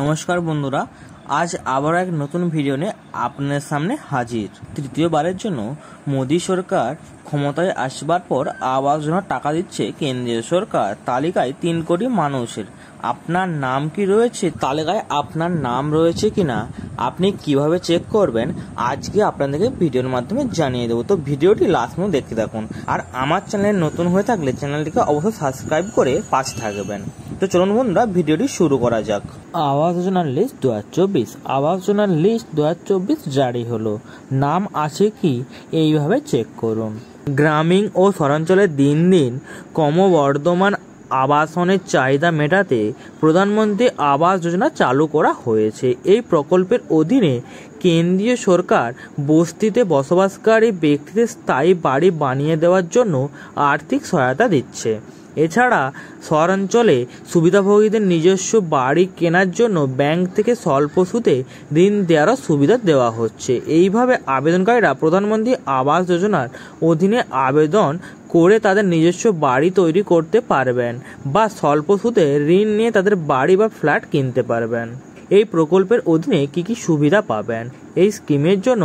নমস্কার বন্ধুরা, আজ আবার এক নতুন ভিডিও নিয়ে আপনাদের সামনে হাজির। তৃতীয়বারের জন্য মোদী সরকার ক্ষমতায় আসবার পর আবাস যোজনার টাকা দিচ্ছে কেন্দ্রীয় সরকার। তালিকায় 3 কোটি মানুষের আপনার নাম কি রয়েছে, তালিকায় আপনার নাম রয়েছে কিনা আপনি কিভাবে চেক করবেন আজকে আপনাদেরকে ভিডিওর মাধ্যমে জানিয়ে দেবো। তো ভিডিওটি লাস্ট পর্যন্ত দেখতে থাকুন। আর আমার চ্যানেল নতুন হয়ে থাকলে চ্যানেলটিকে অবশ্যই সাবস্ক্রাইব করে পাশে থাকবেন। তো চলুন বন্ধুরা, ভিডিওটি শুরু করা যাক। আবাস যোজনার লিস্ট 2024, আবাস যোজনার লিস্ট 2024 জারি হলো। নাম আছে কি এইভাবে চেক করুন। গ্রামীণ ও শহরাঞ্চলে দিন দিন ক্রমবর্ধমান আবাসনের চাহিদা মেটাতে প্রধানমন্ত্রী আবাস যোজনা চালু করা হয়েছে। এই প্রকল্পের অধীনে কেন্দ্রীয় সরকার বস্তিতে বসবাসকারী ব্যক্তিদের স্থায়ী বাড়ি বানিয়ে দেওয়ার জন্য আর্থিক সহায়তা দিচ্ছে। এছাড়া শহরাঞ্চলে সুবিধাভোগীদের নিজস্ব বাড়ি কেনার জন্য ব্যাংক থেকে স্বল্প সুদে ঋণ দেওয়ারও সুবিধা দেওয়া হচ্ছে। এইভাবে আবেদনকারীরা প্রধানমন্ত্রী আবাস যোজনার অধীনে আবেদন করে তাদের নিজস্ব বাড়ি তৈরি করতে পারবেন বা স্বল্প সুদে ঋণ নিয়ে তাদের বাড়ি বা ফ্ল্যাট কিনতে পারবেন। এই প্রকল্পের অধীনে কি কি সুবিধা পাবেন? এই স্কিমের জন্য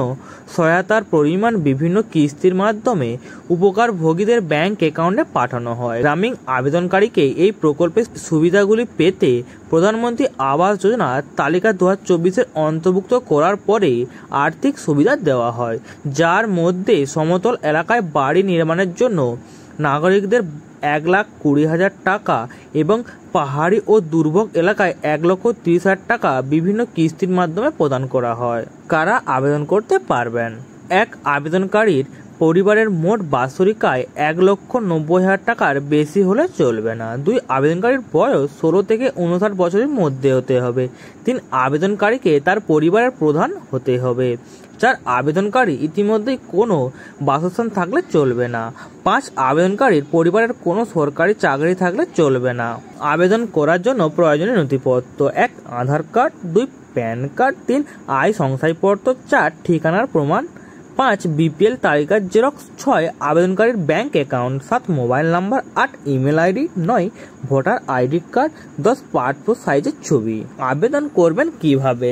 সহায়তার পরিমাণ বিভিন্ন কিস্তির মাধ্যমে উপকারভোগীদের ব্যাংক অ্যাকাউন্টে পাঠানো হয়। গ্রামীণ আবেদনকারীকে এই প্রকল্পের সুবিধাগুলি পেতে প্রধানমন্ত্রী আবাস যোজনার তালিকা 2024-এর অন্তর্ভুক্ত করার পরে আর্থিক সুবিধা দেওয়া হয়, যার মধ্যে সমতল এলাকায় বাড়ি নির্মাণের জন্য নাগরিকদের 1,20,000 টাকা এবং পাহাড়ি ও দুর্ভোগ এলাকায় 1,30,000 টাকা বিভিন্ন কিস্তির মাধ্যমে প্রদান করা হয়। কারা আবেদন করতে পারবেন? এক আবেদনকারীর পরিবারের মোট বাৎসরিক আয় 1,90,000 টাকার বেশি হলে চলবে না। 2 আবেদনকারীর বয়স 16 থেকে 59 বছরের মধ্যে হতে হবে। 3 আবেদনকারীকে তার পরিবারের প্রধান হতে হবে। 4 আবেদনকারী ইতিমধ্যেই কোনো বাসস্থান থাকলে চলবে না। 5 আবেদনকারীর পরিবারের কোনো সরকারি চাকরি থাকলে চলবে না। আবেদন করার জন্য প্রয়োজনীয় নথিপত্র: 1 আধার কার্ড, 2 প্যান কার্ড, 3 আয় শংসাপত্র, 4 ঠিকানার প্রমাণ, 5 বিপিএল তালিকার জেরক্স, 6 আবেদনকারীর bank account, 7 mobile number, 8 email ID, 9 voter ID card, 10 passport সাইজের ছবি। আবেদন করবেন কিভাবে?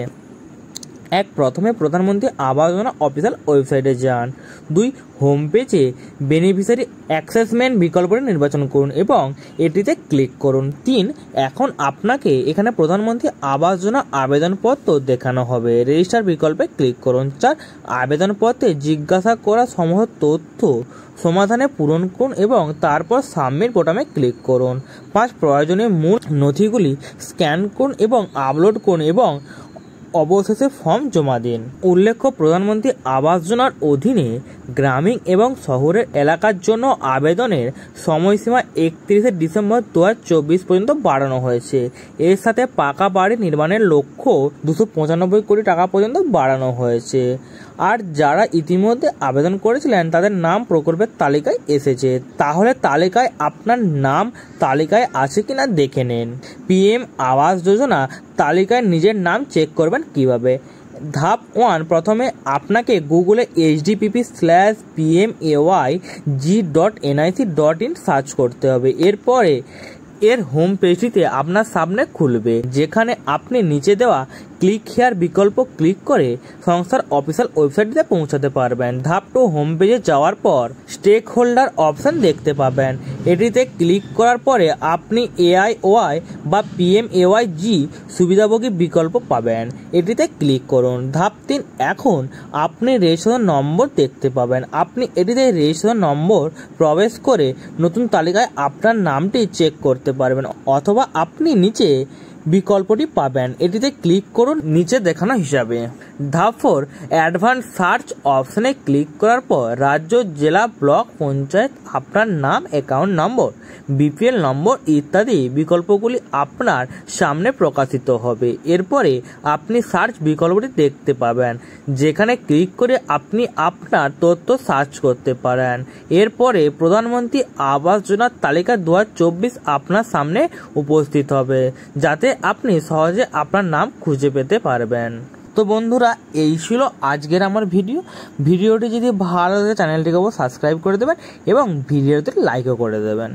1 প্রথমে প্রধানমন্ত্রী আবাস যোজনা অফিসিয়াল ওয়েবসাইটে যান। 2 হোম পেজে বেনিফিশিয়ারি অ্যাসেসমেন্ট বিকল্পটি নির্বাচন করুন এবং এটিতে ক্লিক করুন। 3 এখন আপনাকে এখানে প্রধানমন্ত্রী আবাস যোজনা আবেদনপত্র দেখানো হবে। রেজিস্টার বিকল্পে ক্লিক করুন। 4 আবেদনপত্রে জিজ্ঞাসা করা সমস্ত তথ্য সমাধানে পূরণ করুন এবং তারপর সাবমিট বোতামে ক্লিক করুন। 5 প্রয়োজনীয় মূল নথিগুলি স্ক্যান করুন এবং আপলোড করুন এবং অবশেষে ফর্ম জমা দিন। উল্লেখ্য, প্রধানমন্ত্রী আবাস যোজনার অধীনে গ্রামীণ এবং শহরের এলাকার জন্য আবেদনের সময়সীমা 31 ডিসেম্বর 2024 পর্যন্ত বাড়ানো হয়েছে। এর সাথে পাকা বাড়ি নির্মাণের লক্ষ্য 295 কোটি টাকা পর্যন্ত বাড়ানো হয়েছে। আর যারা ইতিমধ্যে আবেদন করেছিলেন তাদের নাম প্রকল্পের তালিকায় এসেছে। তাহলে তালিকায় আপনার নাম তালিকায় আছে কিনা দেখে নিন। পিএম আবাস যোজনা তালিকায় নিজের নাম চেক করবেন কিভাবে? ধাপ 1, প্রথমে আপনাকে গুগলে https://pmay.g.nic.in সার্চ করতে হবে। এরপরে এর হোম পেজটিতে আপনার সামনে খুলবে, যেখানে আপনি নিচে দেওয়া ক্লিক হেয়ার বিকল্প ক্লিক করে সংস্থার অফিসিয়াল ওয়েবসাইটে পৌঁছাতে পারবেন। ধাপ 2, হোম পেজে যাওয়ার পর স্টেক হোল্ডার অপশন দেখতে পাবেন। এটিতে ক্লিক করার পরে আপনি AIOI বা PMAYG সুবিধাভোগী বিকল্প পাবেন। এটিতে ক্লিক করুন। ধাপ 3, এখন আপনি রেজিস্ট্রেশন নম্বর দেখতে পাবেন। আপনি এটিতে রেজিস্ট্রেশন নম্বর প্রবেশ করে নতুন তালিকায় আপনার নামটি চেক করতে পারবেন, অথবা আপনি নিচে বিকল্পটি পাবেন। এটিতে ক্লিক করুন নিচে দেখানো হিসাবে। ধাপ 4, অ্যাডভান্স সার্চ অপশনে ক্লিক করার পর রাজ্য, জেলা, ব্লক, পঞ্চায়েত, আপনার নাম, অ্যাকাউন্ট নম্বর, বিপিএল নম্বর ইত্যাদি বিকল্পগুলি আপনার সামনে প্রকাশিত হবে। এরপরে আপনি সার্চ বিকল্পটি দেখতে পাবেন, যেখানে ক্লিক করে আপনি আপনার তথ্য সার্চ করতে পারেন। এরপরে প্রধানমন্ত্রী আবাস যোজনার তালিকা 2024 আপনার সামনে উপস্থিত হবে, যাতে আপনি সহজে আপনার নাম খুঁজে পেতে পারবেন। তো বন্ধুরা, এই ছিল আজকের আমার ভিডিওটি যদি ভালো লাগে চ্যানেলটিকে সাবস্ক্রাইব করে দেবেন এবং ভিডিওতে লাইকও করে দেবেন।